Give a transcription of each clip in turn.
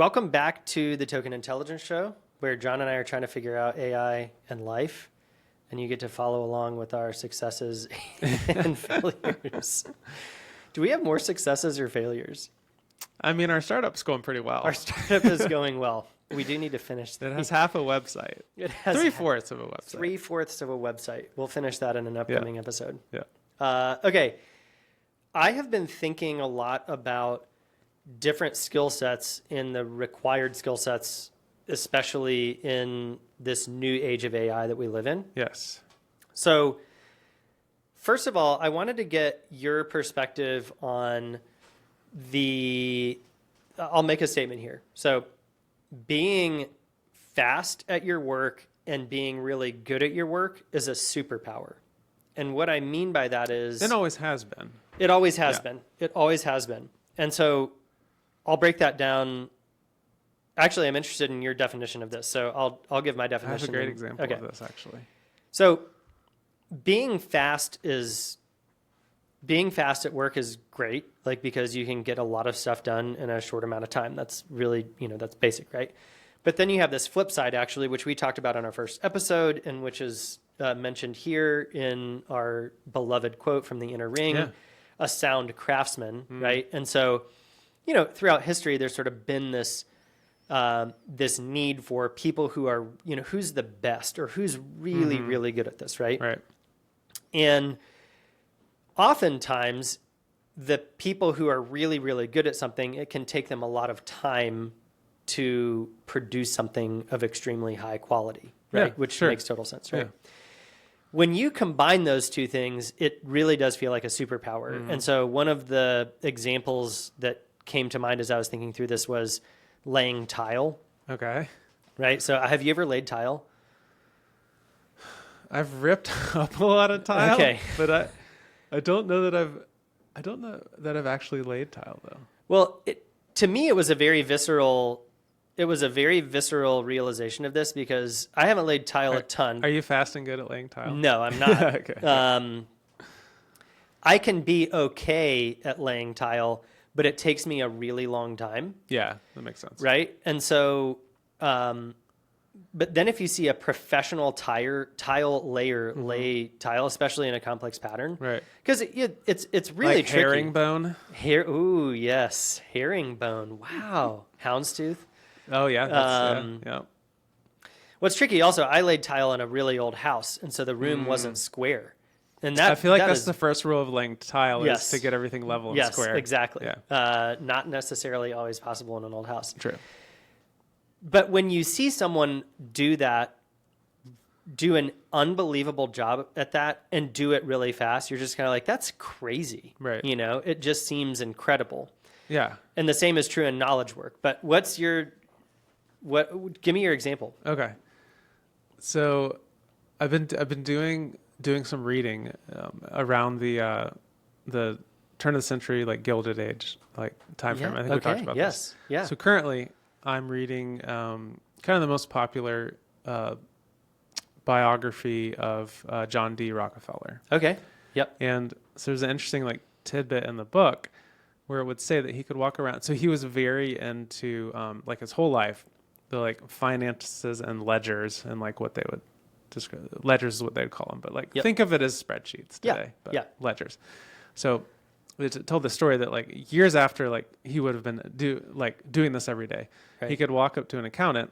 Welcome back to the Token Intelligence Show, where John and I are trying to figure out AI and life, and you get to follow along with our successes and failures. Do we have more successes or failures? I mean, our startup's going pretty well. Our startup is going well. We do need to finish that. It has half a website. It has 3/4 of a website. 3/4 of a website. We'll finish that in an upcoming episode. Yeah. Okay. I have been thinking a lot about different skill sets in the required skill sets, especially in this new age of AI that we live in. Yes. So, first of all, I wanted to get your perspective on I'll make a statement here. So, being fast at your work and being really good at your work is a superpower. And what I mean by that is... It always has been. It always has been. It always has been. And so I'll break that down. Actually, I'm interested in your definition of this. So I'll give my definition. I have a great example of this, actually. So being fast at work is great, like, because you can get a lot of stuff done in a short amount of time. That's really, that's basic, right? But then you have this flip side, actually, which we talked about on our first episode, and which is mentioned here in our beloved quote from The Inner Ring, a sound craftsman, right? And so, throughout history, there's sort of been this this need for people who are, who's the best or who's really, really good at this, right? Right. And oftentimes, the people who are really, really good at something, it can take them a lot of time to produce something of extremely high quality, right? Yeah, Which sure. makes total sense, right? Yeah. When you combine those two things, it really does feel like a superpower. And so one of the examples that came to mind as I was thinking through this was laying tile, Okay. right? So have you ever laid tile? I've ripped up a lot of tile. Okay. But I don't know that I've actually laid tile, though. Well, to me, it was a very visceral realization of this, because I haven't laid tile a ton. Are you fast and good at laying tile? No, I'm not. Okay. I can be okay at laying tile, but it takes me a really long time. Yeah, that makes sense. Right? And so, but then if you see a professional tile layer lay tile, especially in a complex pattern, Right. because it's really like tricky. herringbone? Ooh, yes. Herringbone. Wow. Houndstooth. Oh, yeah. That's, yeah. What's tricky also, I laid tile in a really old house, and so the room wasn't square. And that, I feel like that that's is, the first rule of laying tile Yes. is to get everything level and yes, square. exactly. Yeah. Not necessarily always possible in an old house. True. But when you see someone do an unbelievable job at that and do it really fast, you're just kind of like, that's crazy. Right. It just seems incredible. Yeah. And the same is true in knowledge work. But give me your example. Okay. So I've been doing some reading around the turn of the century, like Gilded Age, like time frame. I think we talked about this. Yeah. So currently I'm reading kind of the most popular biography of John D. Rockefeller. Okay. Yep. And so there's an interesting tidbit in the book where it would say that he could walk around. So he was very into his whole life, the finances and ledgers and what they would describe. Ledgers is what they'd call them, but think of it as spreadsheets today. But ledgers. So it told the story that years after he would have been doing this every day, right. He could walk up to an accountant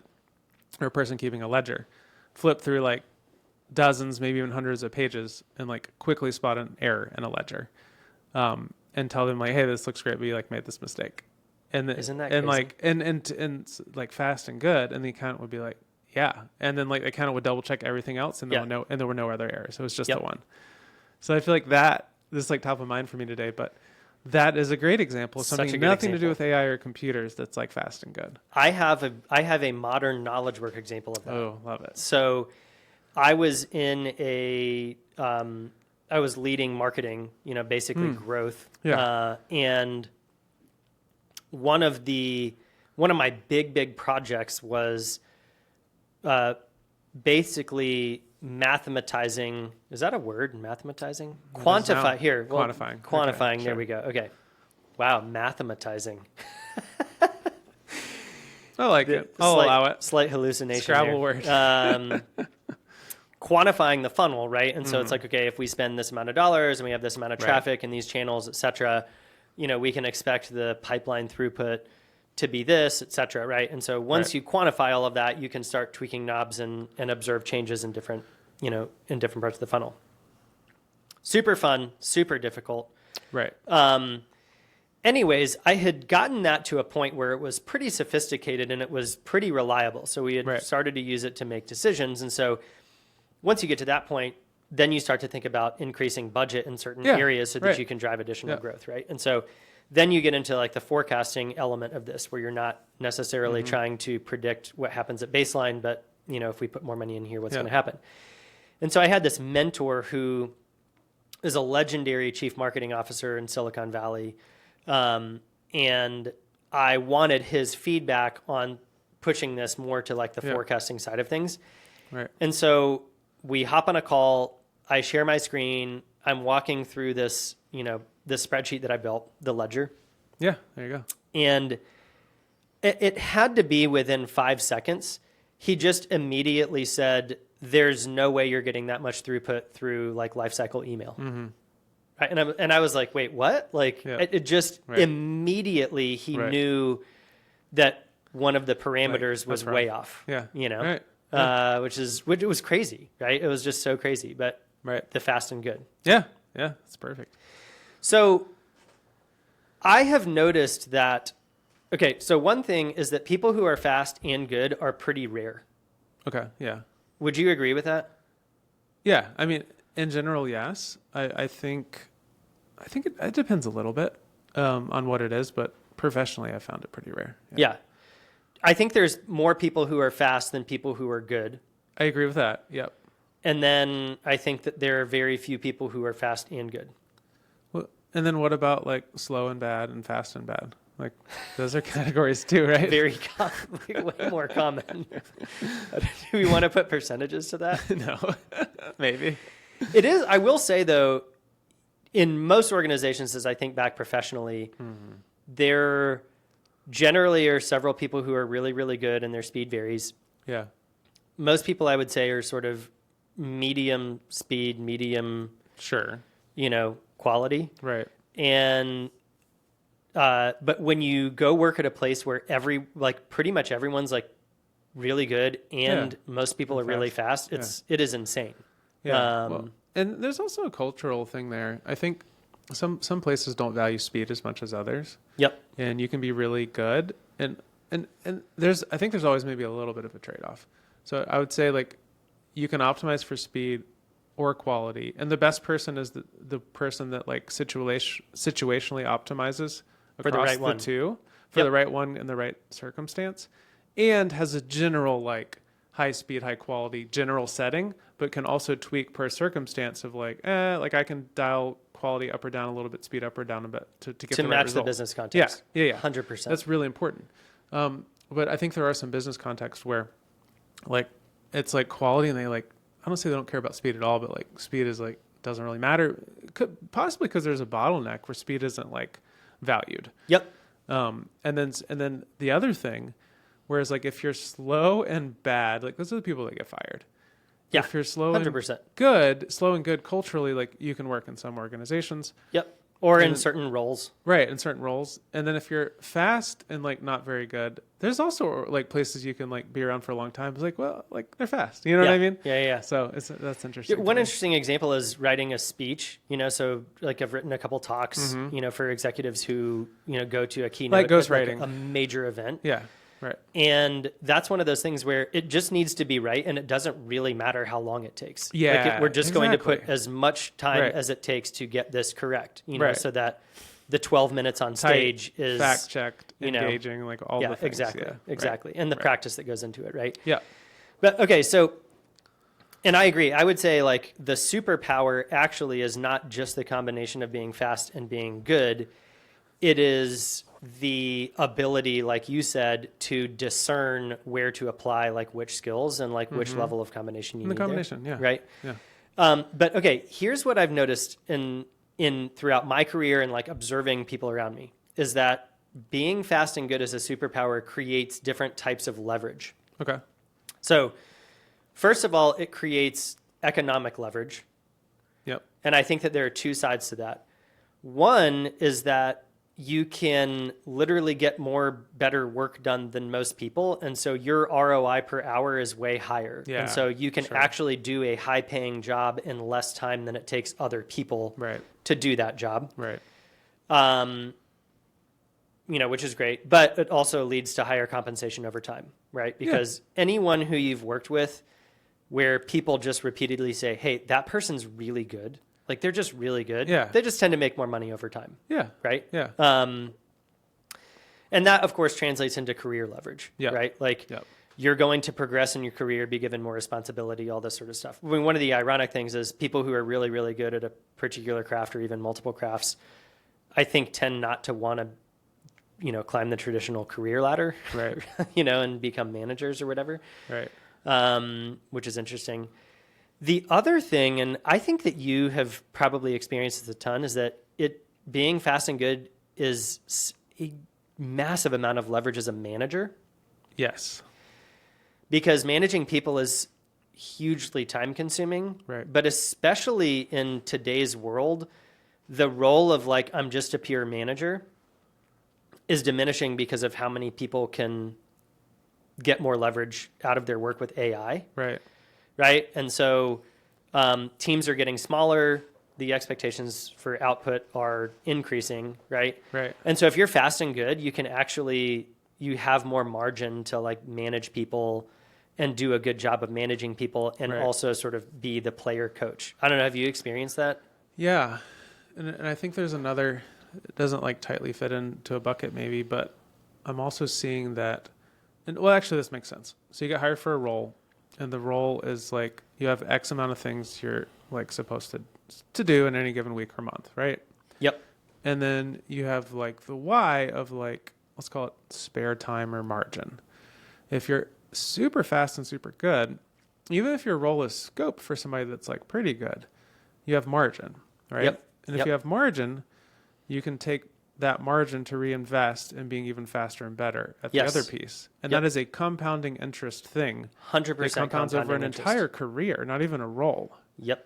or a person keeping a ledger, flip through dozens, maybe even hundreds of pages, and quickly spot an error in a ledger, and tell them hey, this looks great, but you made this mistake. And isn't that crazy? and fast and good, and the accountant would be yeah, and then the accountant would double check everything else, and there were no other errors. So it was just the one. So I feel that this is top of mind for me today, but that is a great example of something nothing to do with AI or computers that's fast and good. I have a modern knowledge work example of that. Oh, love it. So I was I was leading marketing, basically growth. Yeah. And one of my big projects was basically mathematizing. Is that a word? Mathematizing? Quantify here. Well, Quantifying. Quantifying. Okay, there sure. we go. Okay. Wow. Mathematizing. I like it. I'll allow it. Slight hallucination. Scrabble there. word. Quantifying the funnel, right? And so it's like, okay, if we spend this amount of dollars and we have this amount of traffic in these channels, et cetera, we can expect the pipeline throughput to be this, et cetera, right? And so once you quantify all of that, you can start tweaking knobs and observe changes in different, in different parts of the funnel. Super fun, super difficult. Right. Anyways, I had gotten that to a point where it was pretty sophisticated and it was pretty reliable. So we had started to use it to make decisions. And so once you get to that point, then you start to think about increasing budget in certain areas so that you can drive additional growth, right? And so then you get into like the forecasting element of this, where you're not necessarily trying to predict what happens at baseline, but if we put more money in here, what's going to happen? And so I had this mentor who is a legendary chief marketing officer in Silicon Valley, and I wanted his feedback on pushing this more to like the forecasting side of things. Right. And so we hop on a call. I share my screen. I'm walking through this, this spreadsheet that I built, the ledger. Yeah, there you go. And it had to be within 5 seconds. He just immediately said, there's no way you're getting that much throughput through like lifecycle email. Right? And I was like, wait, what? Like it just immediately he knew that one of the parameters was way off. Yeah. Which was crazy, right? It was just so crazy, but the fast and good. Yeah. Yeah. It's perfect. So I have noticed that, okay, so one thing is that people who are fast and good are pretty rare. Okay. Yeah. Would you agree with that? Yeah. I mean, in general, yes. I think it depends a little bit on what it is, but professionally, I found it pretty rare. Yeah. I think there's more people who are fast than people who are good. I agree with that. Yep. And then I think that there are very few people who are fast and good. Well, and then what about like slow and bad and fast and bad? Like those are categories too, right? Very way more common. Do we want to put percentages to that? No, maybe. It is. I will say though, in most organizations, as I think back professionally, there generally are several people who are really, really good and their speed varies. Yeah. Most people I would say are sort of medium speed, medium, quality. Right. And, but when you go work at a place where pretty much everyone's like really good and most people are really fast, it is insane. Yeah. And there's also a cultural thing there. I think some places don't value speed as much as others. Yep. And you can be really good. And I think there's always maybe a little bit of a trade-off. So I would say like you can optimize for speed or quality. And the best person is the person that like situationally optimizes across the two for the right one in the right circumstance, and has a general like high speed, high quality general setting, but can also tweak per circumstance of like I can dial quality up or down a little bit, speed up or down a bit to get the right match result. The business context. Yeah. 100%. That's really important. But I think there are some business contexts where like it's like quality and they like, I don't say they don't care about speed at all, but like speed is like, doesn't really matter. Possibly because there's a bottleneck where speed isn't like valued. Yep. And then the other thing, whereas like if you're slow and bad, like those are the people that get fired. Yeah. If you're slow 100%. and slow and good culturally, like you can work in some organizations. Yep. Or in certain roles. Right, in certain roles. And then if you're fast and like not very good, there's also like places you can like be around for a long time. It's like, well, like they're fast. You know what I mean? Yeah. So that's interesting. One interesting example is writing a speech, so like I've written a couple talks, for executives who, go to a keynote, like ghostwriting, a major event. Yeah. Right. And that's one of those things where it just needs to be right. And it doesn't really matter how long it takes. Yeah. We're just going to put as much time as it takes to get this correct, so that the 12 minutes on stage is fact checked, engaging, like all the things. Exactly. And the practice that goes into it. Right. Yeah. But okay. So, and I agree. I would say like the superpower actually is not just the combination of being fast and being good. It is the ability, like you said, to discern where to apply like which skills and like which level of combination you need. The combination, there, right? Yeah. But okay, here's what I've noticed in throughout my career and like observing people around me is that being fast and good as a superpower creates different types of leverage. Okay. So, first of all, it creates economic leverage. Yep. And I think that there are two sides to that. One is that you can literally get better work done than most people. And so your ROI per hour is way higher. Yeah, and so you can sure. actually do a high paying job in less time than it takes other people Right. to do that job. Right. Which is great, but it also leads to higher compensation over time, right? Because anyone who you've worked with where people just repeatedly say, hey, that person's really good. Like they're just really good. Yeah. They just tend to make more money over time. Yeah. Right. Yeah. And that of course translates into career leverage, right? Like you're going to progress in your career, be given more responsibility, all this sort of stuff. I mean, one of the ironic things is people who are really, really good at a particular craft or even multiple crafts, I think tend not to want to, climb the traditional career ladder, right? And become managers or whatever, right? Which is interesting. The other thing, and I think that you have probably experienced this a ton, is that being fast and good is a massive amount of leverage as a manager. Yes. Because managing people is hugely time consuming, right? But especially in today's world, the role of I'm just a pure manager is diminishing because of how many people can get more leverage out of their work with AI. Right. Right. And so teams are getting smaller. The expectations for output are increasing. Right. Right. And so if you're fast and good, you have more margin to manage people and do a good job of managing people and also sort of be the player coach. I don't know. Have you experienced that? Yeah. And I think there's another, it doesn't tightly fit into a bucket maybe, but I'm also seeing that, actually this makes sense. So you get hired for a role and the role is you have X amount of things you're supposed to do in any given week or month, right? Yep. And then you have the Y of let's call it spare time or margin. If you're super fast and super good, even if your role is scoped for somebody that's pretty good, you have margin, right? Yep. And if you have margin, you can take that margin to reinvest in being even faster and better at the other piece. And that is a compounding interest thing. 100% It compounds over an entire career, not even a role. Yep.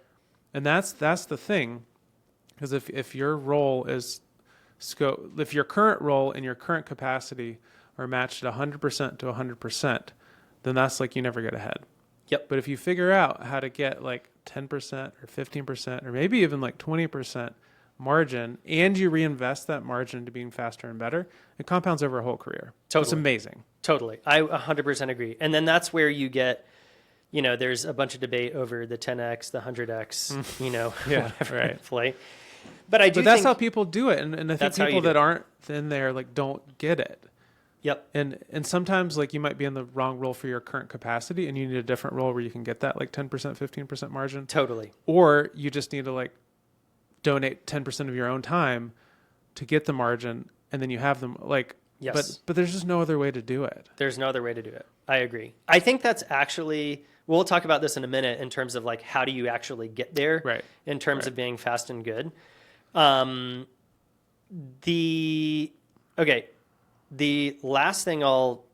And that's the thing. Because if your role is if your current role and your current capacity are matched at 100% to 100%, then that's you never get ahead. Yep. But if you figure out how to get 10% or 15% or maybe even 20% margin and you reinvest that margin into being faster and better, it compounds over a whole career. Totally. It's amazing. Totally. I 100% agree. And then that's where you get, there's a bunch of debate over the 10X, the 100X, yeah, whatever right. play. But that's think how people do it. And I think people that aren't in there don't get it. Yep. And sometimes you might be in the wrong role for your current capacity and you need a different role where you can get that 10%, 15% margin. Totally. Or you just need to donate 10% of your own time to get the margin and then you have them yes. But there's just no other way to do it. There's no other way to do it. I agree. I think that's actually, we'll talk about this in a minute in terms of how do you actually get there in terms of being fast and good. The last thing I'll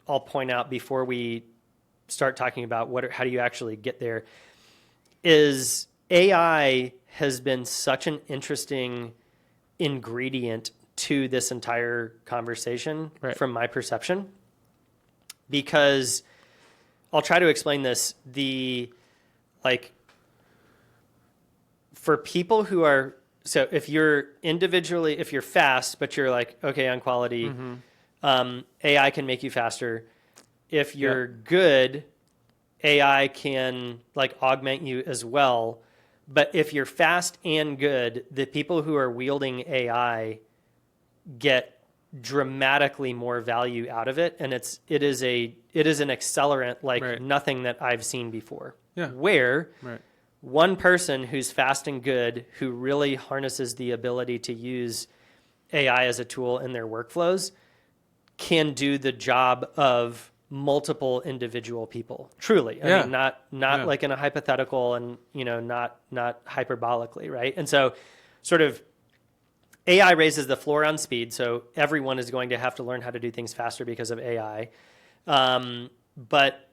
point out before we start talking about how do you actually get there is AI has been such an interesting ingredient to this entire conversation from my perception, because I'll try to explain this. For people who are, so if you're fast, but you're okay on quality, AI can make you faster. If you're good, AI can augment you as well. But if you're fast and good, the people who are wielding AI get dramatically more value out of it, and it is an accelerant nothing that I've seen before. Yeah. Where one person who's fast and good, who really harnesses the ability to use AI as a tool in their workflows, can do the job of multiple individual people. Truly. I mean, not in a hypothetical and, not hyperbolically, right? And so sort of AI raises the floor on speed, so everyone is going to have to learn how to do things faster because of AI. But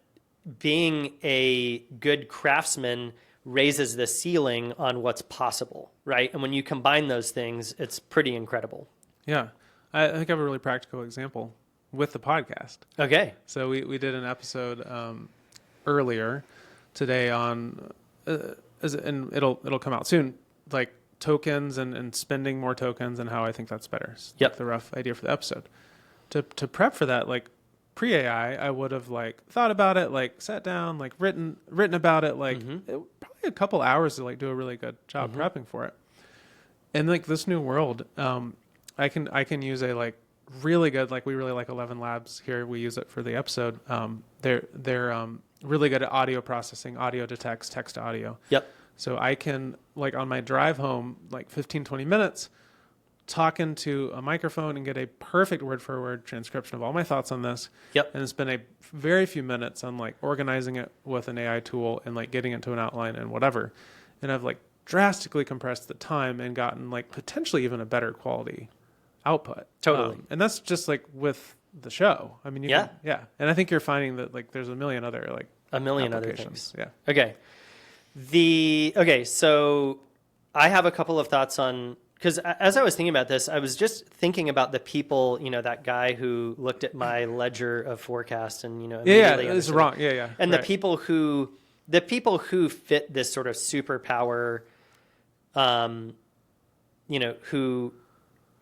being a good craftsman raises the ceiling on what's possible, right? And when you combine those things, it's pretty incredible. Yeah. I think I have a really practical example with the podcast. Okay. So we did an episode earlier today on, and it'll come out soon, like tokens and spending more tokens and how I think that's better. It's Yep. like the rough idea for the episode. To prep for that, like pre-AI, I would have like thought about it, like sat down, like written about it, like probably a couple hours to like do a really good job prepping for it. And like this new world, I can use a like really good, like we really like 11 Labs here. We use it for the episode. They're really good at audio processing, audio to text to audio. Yep. So I can, like on my drive home, like 15, 20 minutes, talk into a microphone and get a perfect word for word transcription of all my thoughts on this. Yep. And spend a very few minutes on like organizing it with an AI tool and like getting it to an outline and whatever. And I've like drastically compressed the time and gotten like potentially even a better quality output. Totally. And that's just like with the show. I mean, Yeah. yeah. And I think you're finding that like there's a million other like other applications. things. Yeah. Okay. So I have a couple of thoughts on, because as I was thinking about this, I was just thinking about the people, that guy who looked at my ledger of forecasts and, Yeah, immediately it's understood wrong. it. Yeah. And right. the people who fit this sort of superpower,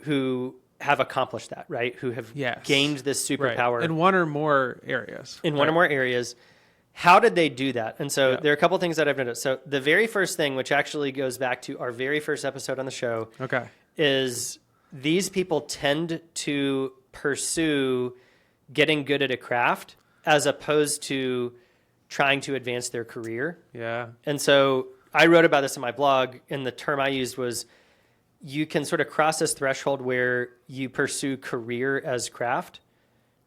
who have accomplished that, right? Who have gained this superpower in one or more areas. one or more areas. How did they do that? And so there are a couple things that I've noticed. So the very first thing, which actually goes back to our very first episode on the show, is these people tend to pursue getting good at a craft as opposed to trying to advance their career. Yeah. And so I wrote about this in my blog, and the term I used was you can sort of cross this threshold where you pursue career as craft.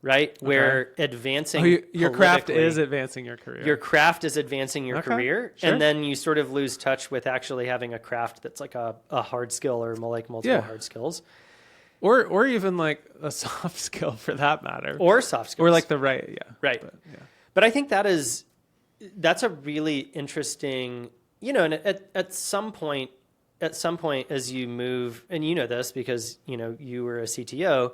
Right? Where advancing your craft is advancing your career. Your craft is advancing your career. Sure. And then you sort of lose touch with actually having a craft that's like a hard skill or like multiple hard skills. Or even like a soft skill for that matter. Or soft skills. Or like the right. But I think that's a really interesting, and at some point as you move, and you know this because, you were a CTO,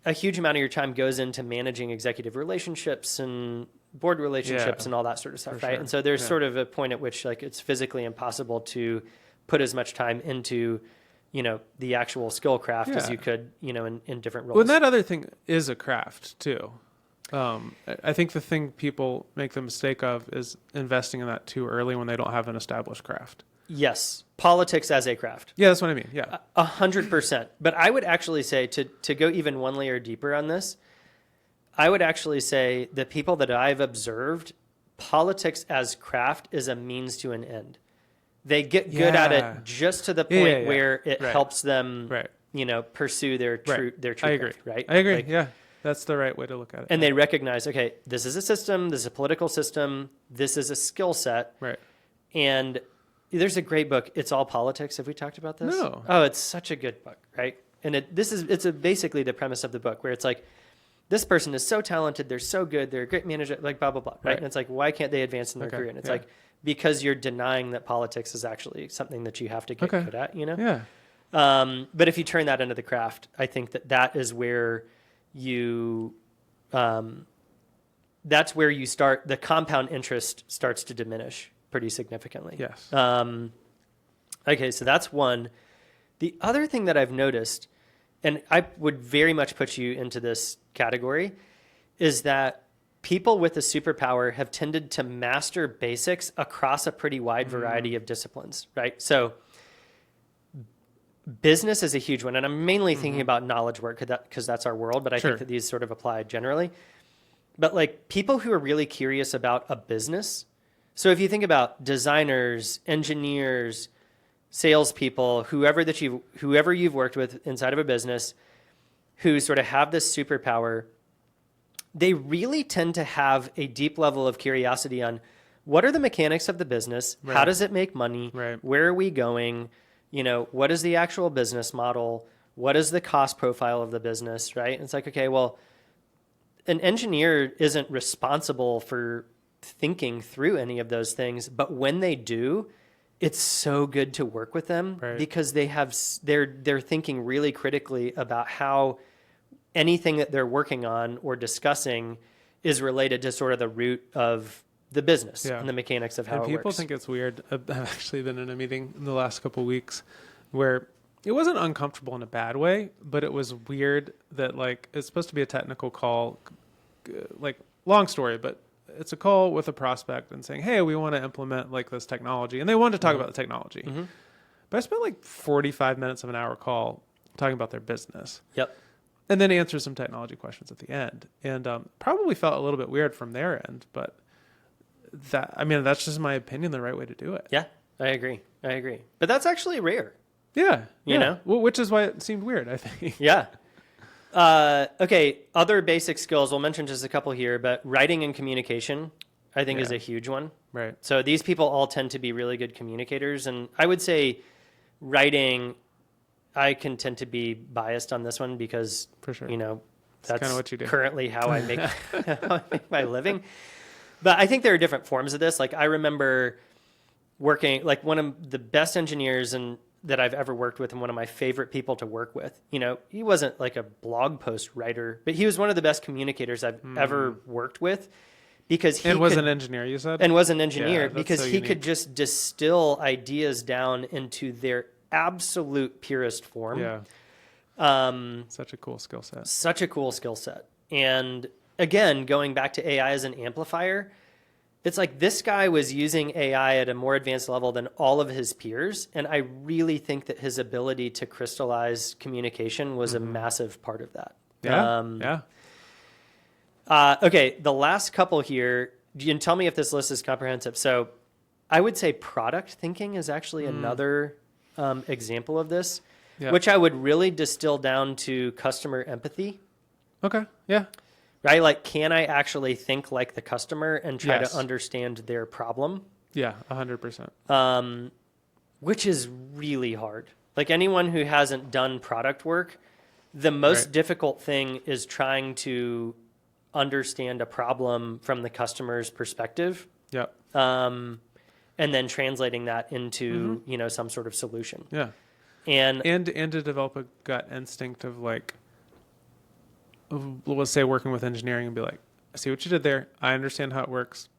a huge amount of your time goes into managing executive relationships and board relationships and all that sort of stuff, right? Sure. And so there's sort of a point at which like it's physically impossible to put as much time into, the actual skill craft as you could, in different roles. Well, that other thing is a craft too. I think the thing people make the mistake of is investing in that too early when they don't have an established craft. Yes. Politics as a craft. Yeah, that's what I mean. Yeah. 100%. But I would actually say to go even one layer deeper on this, I would actually say the people that I've observed, politics as craft is a means to an end. They get good at it just to the point where it helps them, pursue their true craft, right? I agree. Yeah. That's the right way to look at it. And they recognize, okay, this is a system, this is a political system, this is a skill set. Right. And there's a great book, It's All Politics. Have we talked about this? No. Oh, it's such a good book, right? And it's basically the premise of the book where it's like, this person is so talented, they're so good, they're a great manager, like blah, blah, blah, right? And it's like, why can't they advance in their career? And it's like, because you're denying that politics is actually something that you have to get good at, Yeah. But if you turn that into the craft, I think that is where you, that's where you start, the compound interest starts to diminish pretty significantly. Yes. Okay, so that's one. The other thing that I've noticed, and I would very much put you into this category, is that people with a superpower have tended to master basics across a pretty wide variety of disciplines, right? So business is a huge one, and I'm mainly thinking about knowledge work because that's our world, but I think that these sort of apply generally. But like people who are really curious about a business, so if you think about designers, engineers, salespeople, whoever you've worked with inside of a business who sort of have this superpower, they really tend to have a deep level of curiosity on what are the mechanics of the business? Right. How does it make money? Right. Where are we going? what is the actual business model? What is the cost profile of the business, right? And it's like, okay, well, an engineer isn't responsible for thinking through any of those things, but when they do, it's so good to work with them because they're thinking really critically about how anything that they're working on or discussing is related to sort of the root of the business and the mechanics of how it works. People think it's weird. I've actually been in a meeting in the last couple of weeks where it wasn't uncomfortable in a bad way, but it was weird that like it's supposed to be a technical call, like long story, but it's a call with a prospect and saying, hey, we want to implement like this technology. And they wanted to talk about the technology. But I spent like 45 minutes of an hour call talking about their business. Yep. And then answer some technology questions at the end. And probably felt a little bit weird from their end, but that's just my opinion, the right way to do it. Yeah, I agree. But that's actually rare. Yeah. You know? Well, which is why it seemed weird, I think. Yeah. Okay. Other basic skills, we'll mention just a couple here, but writing and communication, I think is a huge one. Right. So these people all tend to be really good communicators. And I would say writing, I can tend to be biased on this one because, for sure, that's kind of what you do. Currently how I make, how I make my living. But I think there are different forms of this. Like I remember working, like one of the best engineers that I've ever worked with and one of my favorite people to work with. He wasn't like a blog post writer, but he was one of the best communicators I've ever worked with because he was an engineer, you said? And was an engineer because so he unique. could just distill ideas down into their absolute purest form. Yeah. Such a cool skill set. And again, going back to AI as an amplifier, it's like this guy was using AI at a more advanced level than all of his peers. And I really think that his ability to crystallize communication was a massive part of that. Yeah. Okay, the last couple here, you can tell me if this list is comprehensive. So I would say product thinking is actually another example of this, which I would really distill down to customer empathy. Okay, yeah. Right? Like, can I actually think like the customer and try to understand their problem? Yeah, 100%. Which is really hard. Like anyone who hasn't done product work, the most difficult thing is trying to understand a problem from the customer's perspective. Yep. And then translating that into, some sort of solution. Yeah. And to develop a gut instinct of like, let's say working with engineering and be like, I see what you did there. I understand how it works.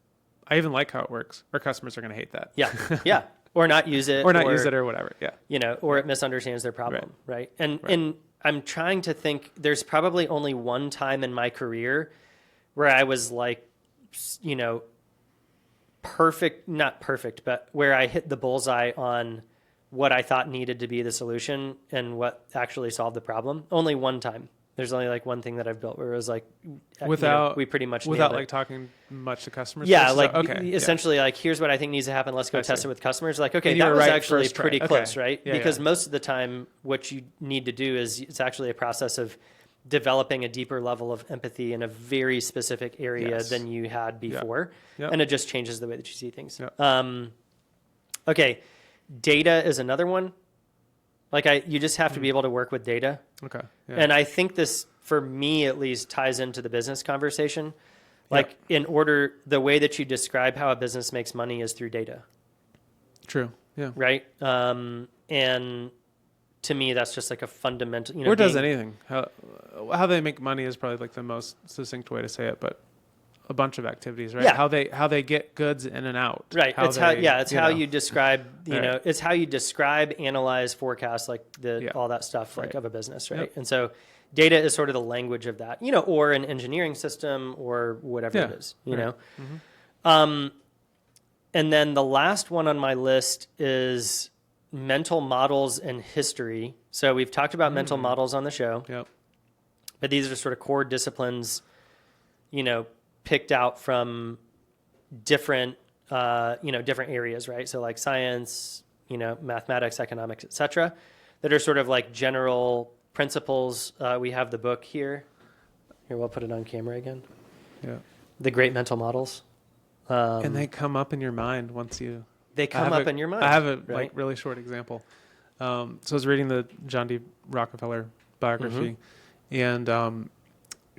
I even like how it works. Our customers are going to hate that. Yeah. Yeah. Or not use it. Or whatever. Yeah. Or it misunderstands their problem. Right. And I'm trying to think, there's probably only one time in my career where I was like, not perfect, but where I hit the bullseye on what I thought needed to be the solution and what actually solved the problem. Only one time. There's only like one thing that I've built where it was like, we pretty much without nailed like it. talking much to customers. Yeah, essentially like, here's what I think needs to happen. Let's go test it with customers. Like, okay, that was actually pretty close, right? Because most of the time what you need to do is it's actually a process of developing a deeper level of empathy in a very specific area than you had before. Yep. And it just changes the way that you see things. Yep. Okay. Data is another one. Like you just have to be able to work with data. Okay. Yeah. And I think this, for me at least, ties into the business conversation. Like the way that you describe how a business makes money is through data. True. Yeah. Right. And to me, that's just like a fundamental, or does anything. How they make money is probably like the most succinct way to say it, but a bunch of activities, right? Yeah. How they get goods in and out. Right. It's how you describe, it's how you describe, analyze, forecast, like all that stuff like of a business, right? Yep. And so data is sort of the language of that, or an engineering system or whatever it is, you know? Mm-hmm. And then the last one on my list is mental models and history. So we've talked about mental models on the show. Yep. But these are sort of core disciplines, picked out from different, different areas, right? So like science, mathematics, economics, etc., that are sort of like general principles. We have the book here. Here, we'll put it on camera again. Yeah. The Great Mental Models. And they come up in your mind once you... They come up in your mind. I have a really short example. So I was reading the John D. Rockefeller biography, and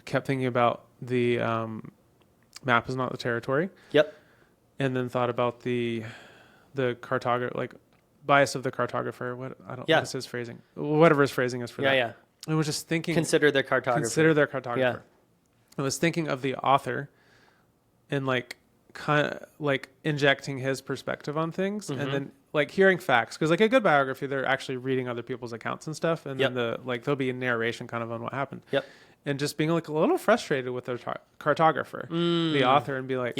kept thinking about the map is not the territory. Yep. And then thought about the cartographer, like bias of the cartographer. What is his phrasing? Whatever his phrasing is for that. Yeah. I was just thinking. Consider their cartographer. Yeah. I was thinking of the author, and like kind of like injecting his perspective on things, and then like hearing facts, because like a good biography, they're actually reading other people's accounts and stuff, and then there'll be a narration kind of on what happened. Yep. And just being like a little frustrated with the cartographer, the author, and be like,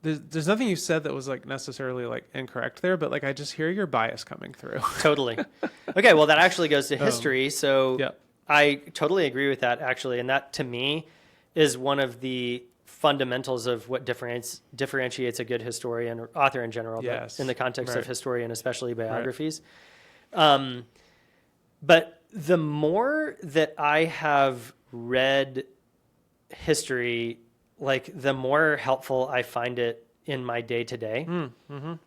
there's nothing you said that was like necessarily like incorrect there, but like I just hear your bias coming through. Totally. Okay, well that actually goes to history. So I totally agree with that actually, and that to me is one of the fundamentals of what differentiates a good historian or author in general, but in the context of historian, especially biographies. But the more that I have read history, like the more helpful I find it in my day to day,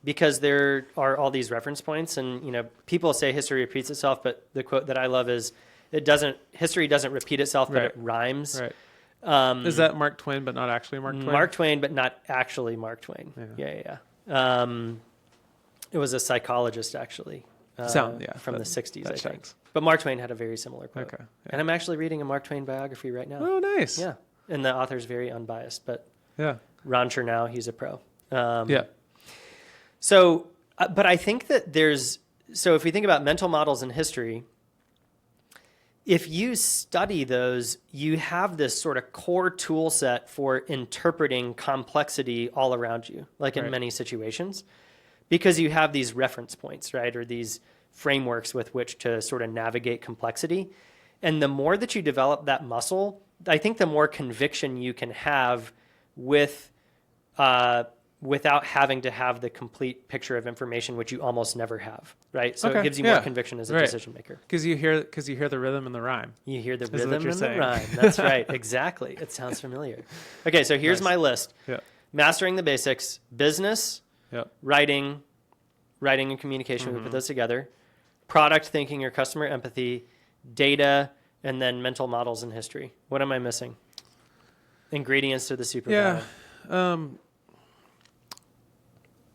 because there are all these reference points, and people say history repeats itself, but the quote that I love is history doesn't repeat itself, but it rhymes. Right. Is that Mark Twain, but not actually Mark Twain? Mark Twain, but not actually Mark Twain. Yeah. It was a psychologist actually. From the 60s, I think. But Mark Twain had a very similar quote. Okay. Yeah. And I'm actually reading a Mark Twain biography right now. Oh, nice. Yeah. And the author's very unbiased, but Ron Chernow, he's a pro. So, but I think that if we think about mental models in history, if you study those, you have this sort of core tool set for interpreting complexity all around you, like in many situations, because you have these reference points, right? Or these frameworks with which to sort of navigate complexity. And the more that you develop that muscle, I think the more conviction you can have without having to have the complete picture of information, which you almost never have, right? So it gives you more conviction as a decision maker. Because you hear the rhythm and the rhyme. You hear the rhythm and the rhyme. That's right. Exactly. It sounds familiar. Okay, so here's my list. Mastering the basics, business, writing and communication. We put those together. Product thinking or customer empathy, data, and then mental models and history. What am I missing? Ingredients to the superpower.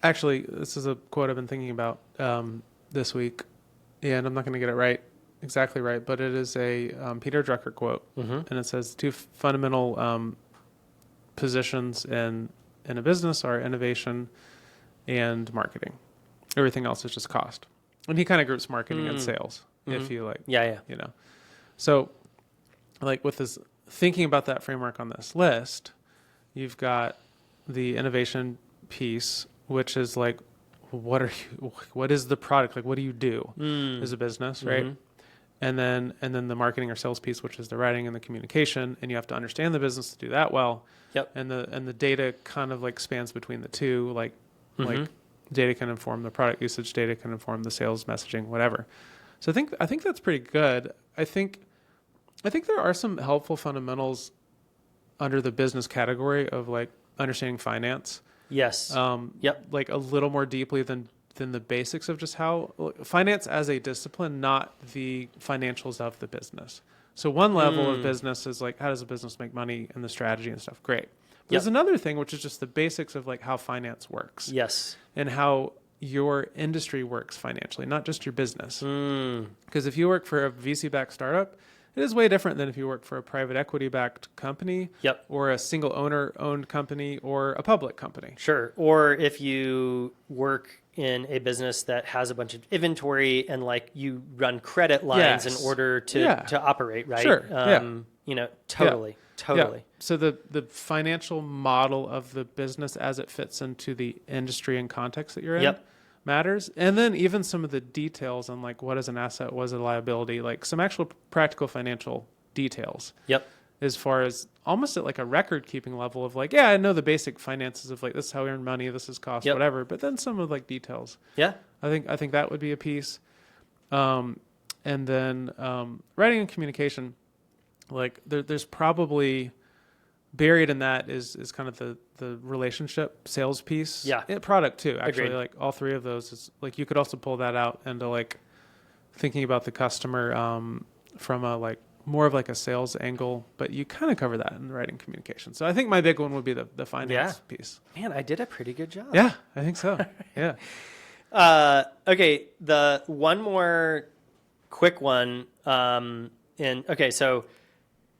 Actually, this is a quote I've been thinking about this week, and I'm not going to get it exactly right, but it is a Peter Drucker quote, and it says, two fundamental positions in a business are innovation and marketing. Everything else is just cost. And he kind of groups marketing and sales, if you like. So, like with this, thinking about that framework on this list, you've got the innovation piece, which is like, what is the product? Like, what do you do as a business, right? And then the marketing or sales piece, which is the writing and the communication, and you have to understand the business to do that well. And the data kind of like spans between the two, like data can inform the product usage, data can inform the sales messaging, whatever. So I think that's pretty good. I think there are some helpful fundamentals under the business category of like understanding finance. Yes. Like a little more deeply than the basics of just how finance as a discipline, not the financials of the business. So one level of business is like, how does a business make money and the strategy and stuff? Great. But there's another thing, which is just the basics of like how finance works. Yes. And how your industry works financially, not just your business. Because if you work for a VC-backed startup, it is way different than if you work for a private equity-backed company or a single owner-owned company or a public company. Sure. Or if you work in a business that has a bunch of inventory and like you run credit lines in order to operate, right? Sure. Totally. Yeah. So the financial model of the business as it fits into the industry and context that you're in matters. And then even some of the details on like what is an asset, what is a liability, like some actual practical financial details. As far as almost at like a record keeping level of like, I know the basic finances of like, this is how we earn money, this is cost, whatever. But then some of like details. I think that would be a piece. And then writing and communication, like there's probably buried in that is kind of the relationship sales piece. Product too. Actually, like all three of those is like you could also pull that out into like thinking about the customer from a like more of like a sales angle, but you kind of cover that in writing communication. So I think my big one would be the finance piece. Man, I did a pretty good job. Yeah, I think so. Yeah. Okay, the one more quick one. So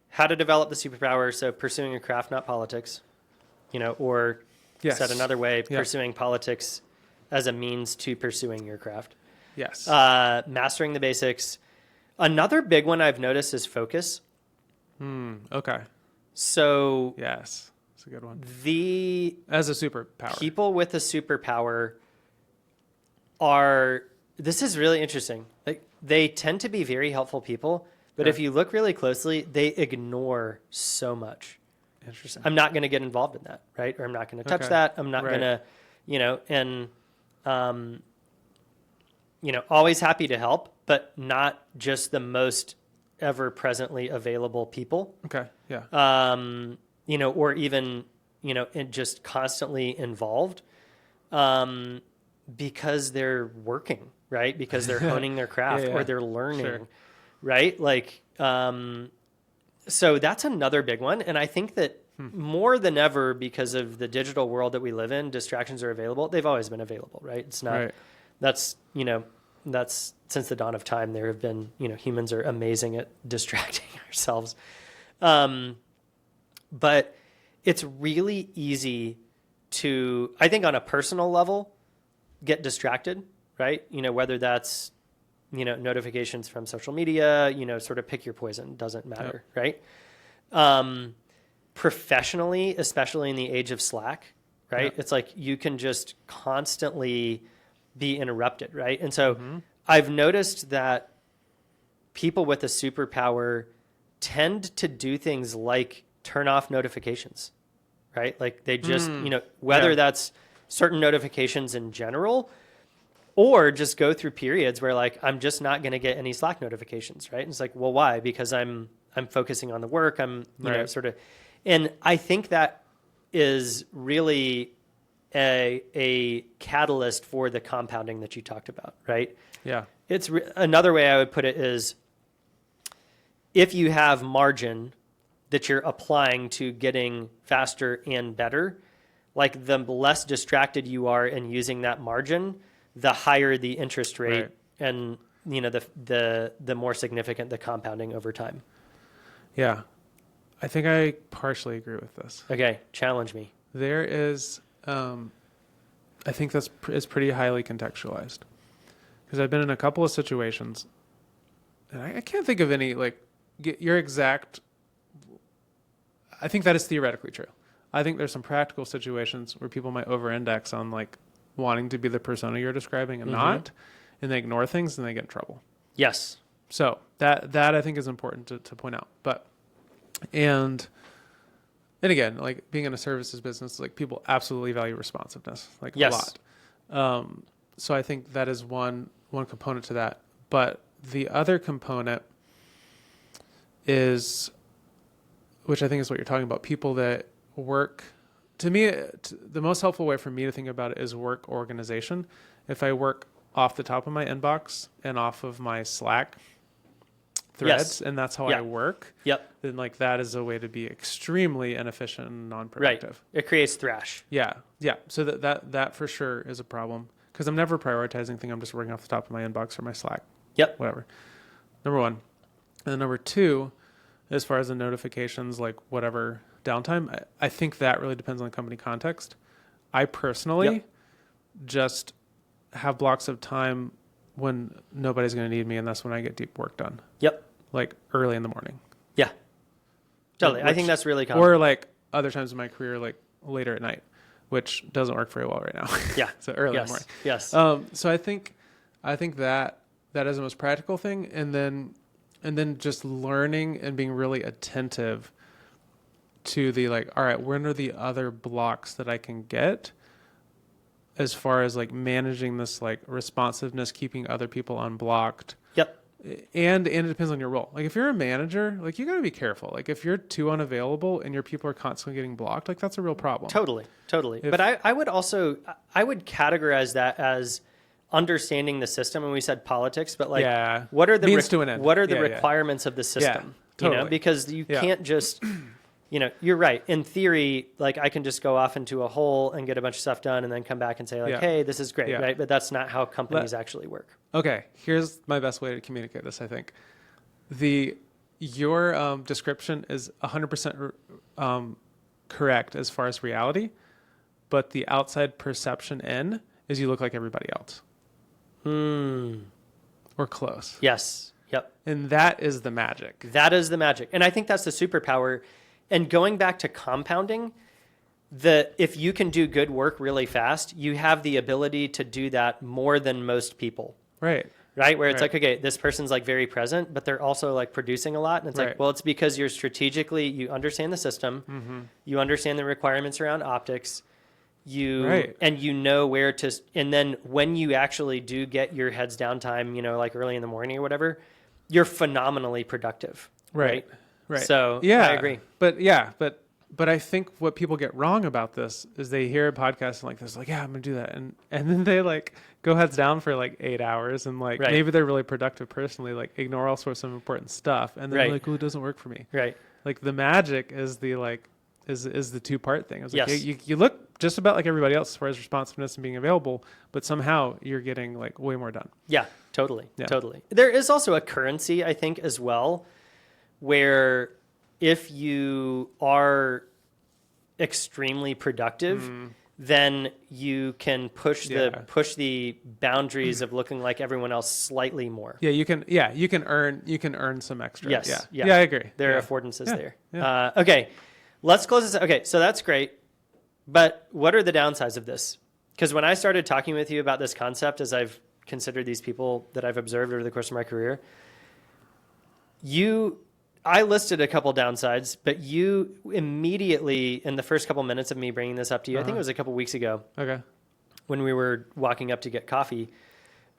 how to develop the superpower. So pursuing a craft, not politics, or Yes. said another way, Yeah. pursuing politics as a means to pursuing your craft. Yes. Mastering the basics. Another big one I've noticed is focus. Okay. So Yes. It's a good one. the As a superpower. people with a superpower this is really interesting. Like, they tend to be very helpful people, but if you look really closely, they ignore so much. Interesting. I'm not going to get involved in that, right? Or I'm not going to touch Okay. that. I'm not Right. going to, always happy to help, but not just the most ever presently available people, Okay. Yeah. or even, just constantly involved, because they're working, right? Because they're honing their craft Yeah. or they're learning, Sure. right? Like, so that's another big one. And I think that more than ever, because of the digital world that we live in, distractions are available. They've always been available, right? It's not, Right. that's since the dawn of time, there have been, humans are amazing at distracting ourselves. But it's really easy to, I think on a personal level, get distracted, right? Whether that's, notifications from social media, sort of pick your poison, doesn't matter, right? Professionally, especially in the age of Slack, right? Yep. It's like you can just constantly be interrupted, right? And so I've noticed that people with a superpower tend to do things like turn off notifications, right? Like they just, whether Yeah. that's certain notifications in general, or just go through periods where like, I'm just not going to get any Slack notifications, right? And it's like, well, why? Because I'm focusing on the work. I'm, Right. sort of, and I think that is really a catalyst for the compounding that you talked about, right? Yeah. It's another way I would put it is if you have margin that you're applying to getting faster and better, like the less distracted you are in using that margin, the higher the interest rate, Right. and the more significant the compounding over time. Yeah. I think I partially agree with this. Okay, challenge me. There is, I think that's is pretty highly contextualized, because I've been in a couple of situations, and I can't think of any like your exact. I think that is theoretically true. I think there's some practical situations where people might over-index on like wanting to be the persona you're describing and not, and they ignore things and they get in trouble. Yes. So that I think is important to point out. But and again, like being in a services business, like people absolutely value responsiveness, like Yes. a lot. So I think that is one component to that. But the other component is, which I think is what you're talking about, people that work. To me, the most helpful way for me to think about it is work organization. If I work off the top of my inbox and off of my Slack threads, and that's how I work, Yep. then like that is a way to be extremely inefficient and non-productive. Right. It creates thrash. Yeah. So that for sure is a problem, because I'm never prioritizing things. I'm just working off the top of my inbox or my Slack. Yep. Whatever. Number one. And then number two, as far as the notifications, like whatever downtime, I think that really depends on the company context. I personally just have blocks of time when nobody's going to need me, and that's when I get deep work done. Yep. Like early in the morning. Yeah. Totally. I think that's really common. Or like other times in my career, like later at night, which doesn't work very well right now. Yeah. So early in Yes. the morning. Yes. So I think that is the most practical thing. And then just learning and being really attentive to the like, all right, when are the other blocks that I can get as far as like managing this like responsiveness, keeping other people unblocked. Yep. And it depends on your role. Like if you're a manager, like you got to be careful. Like if you're too unavailable and your people are constantly getting blocked, like that's a real problem. Totally. But I would categorize that as understanding the system, and we said politics, but like, Yeah. what are the Means to an end. what are the Yeah, yeah. requirements of the system? totally. Because you Yeah. can't just, you're right. In theory, like I can just go off into a hole and get a bunch of stuff done, and then come back and say like, Yeah. hey, this is great, Yeah. right? But that's not how companies actually work. Okay, here's my best way to communicate this, I think. Your description is 100% correct as far as reality, but the outside perception in is you look like everybody else. Or close. Yes. Yep. And that is the magic. That is the magic. And I think that's the superpower. And going back to compounding, if you can do good work really fast, you have the ability to do that more than most people. Right. Right? Where it's Right. like, okay, this person's like very present, but they're also like producing a lot. And it's like, Right. well, it's because you understand the system, you understand the requirements around optics, and you know where to, and then when you actually do get your heads down time, like early in the morning or whatever, you're phenomenally productive. Right. Right. So yeah, I agree. But I think what people get wrong about this is they hear a podcast and like this, like, yeah, I'm gonna do that, and then they like go heads down for like 8 hours, and like Right. maybe they're really productive personally, like ignore all sorts of important stuff, and then Right. they're like, oh, it doesn't work for me. Right. Like the magic is the like is the 2-part thing. It's like Yes. you look just about like everybody else as far as responsiveness and being available, but somehow you're getting like way more done. Yeah, totally. Yeah. Totally. There is also a currency, I think, as well, where if you are extremely productive, then you can push the boundaries of looking like everyone else slightly more. Yeah, you can earn some extra. Yes. Yeah, I agree. There yeah. are affordances Yeah. there. Yeah. Okay, let's close this. Okay, so that's great. But what are the downsides of this? Because when I started talking with you about this concept, as I've considered these people that I've observed over the course of my career, I listed a couple downsides, but you immediately, in the first couple minutes of me bringing this up to you, I think it was a couple weeks ago, Okay. when we were walking up to get coffee,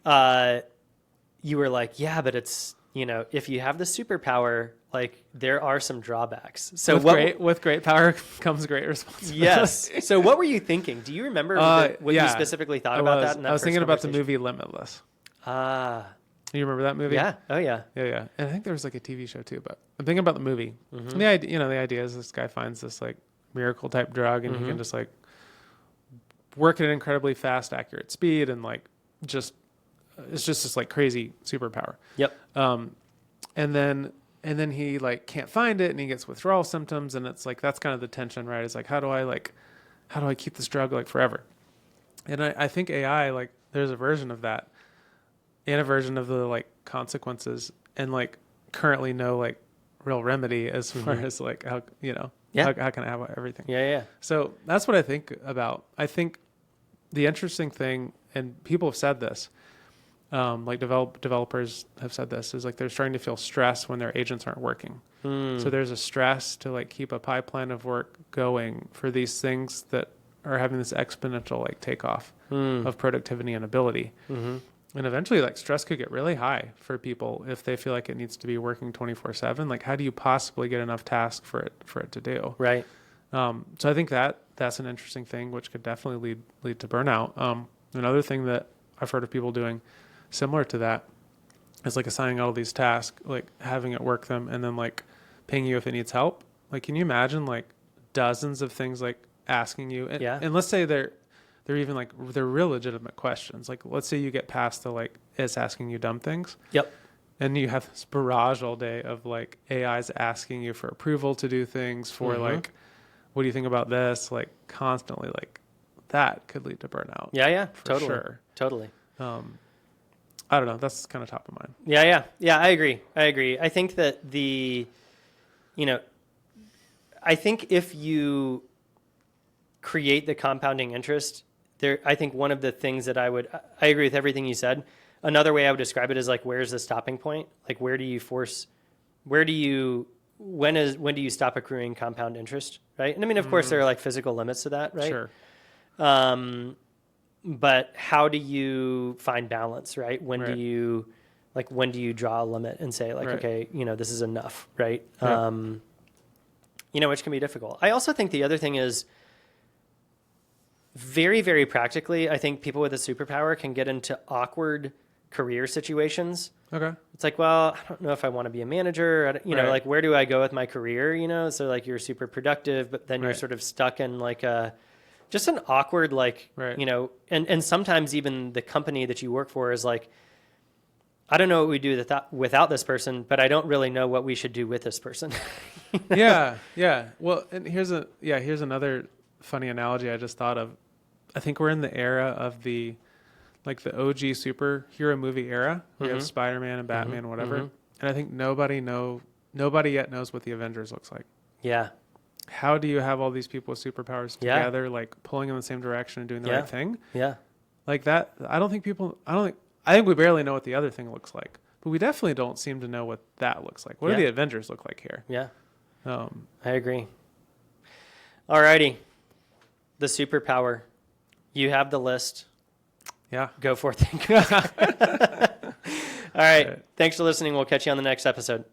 you were like, yeah, but it's, if you have the superpower, like there are some drawbacks. So with great power comes great responsibility. Yes. So what were you thinking? Do you remember what you specifically thought about that? In that I was first thinking about the conversation? movie Limitless. Ah, You remember that movie? yeah. Oh, yeah. Yeah. And I think there was like a TV show too, but I'm thinking about the movie. Mm-hmm. And the idea is this guy finds this like miracle type drug, and he can just like work at an incredibly fast, accurate speed, and like it's just this like crazy superpower. Yep. And then he like can't find it, and he gets withdrawal symptoms, and it's like that's kind of the tension, right? It's like how do I keep this drug like forever? And I think AI, like there's a version of that, and a version of the like consequences, and like currently no like real remedy as far as like how how can I have everything? Yeah. So that's what I think about. I think the interesting thing, and people have said this, like developers have said this, is like they're starting to feel stress when their agents aren't working. So there's a stress to like keep a pipeline of work going for these things that are having this exponential like takeoff of productivity and ability. And eventually like stress could get really high for people if they feel like it needs to be working 24/7. Like how do you possibly get enough tasks for it to do? Right. So I think that's an interesting thing, which could definitely lead to burnout. Another thing that I've heard of people doing similar to that is like assigning all these tasks, like having it work them, and then like paying you if it needs help. Like, can you imagine like dozens of things like asking you? And let's say they're even like they're real legitimate questions. Like let's say you get past the like it's asking you dumb things. Yep. And you have this barrage all day of like AIs asking you for approval to do things for like, what do you think about this? Like constantly, like that could lead to burnout. Yeah. For Totally. sure. Totally. I don't know. That's kind of top of mind. Yeah. I agree. I think that I think if you create the compounding interest there, I think one of the things that I agree with everything you said. Another way I would describe it is like, where's the stopping point? Like, when do you stop accruing compound interest? Right. And I mean, of course there are like physical limits to that, right? Sure. But how do you find balance, right? When Right. do you draw a limit and say like, Right. okay, this is enough, right? Yeah. Which can be difficult. I also think the other thing is very, very practically, I think people with a superpower can get into awkward career situations. Okay. It's like, well, I don't know if I want to be a manager. You know, Right. like, where do I go with my career? You know, so like you're super productive, but then you're Right. sort of stuck in like just an awkward, like, Right. you know, and sometimes even the company that you work for is like, I don't know what we do without this person, but I don't really know what we should do with this person. Yeah. Yeah. Well, and here's another funny analogy I just thought of. I think we're in the era of the OG superhero movie era. We have Spider-Man and Batman, whatever. And I think nobody yet knows what the Avengers looks like. Yeah. How do you have all these people with superpowers Yeah. together, like pulling in the same direction and doing the Yeah. right thing? Yeah. Like that. I think we barely know what the other thing looks like, but we definitely don't seem to know what that looks like. What do Yeah. the Avengers look like here? Yeah. I I agree. Alrighty. The superpower. You have the list. Yeah. Go forth. All right. Thanks for listening. We'll catch you on the next episode.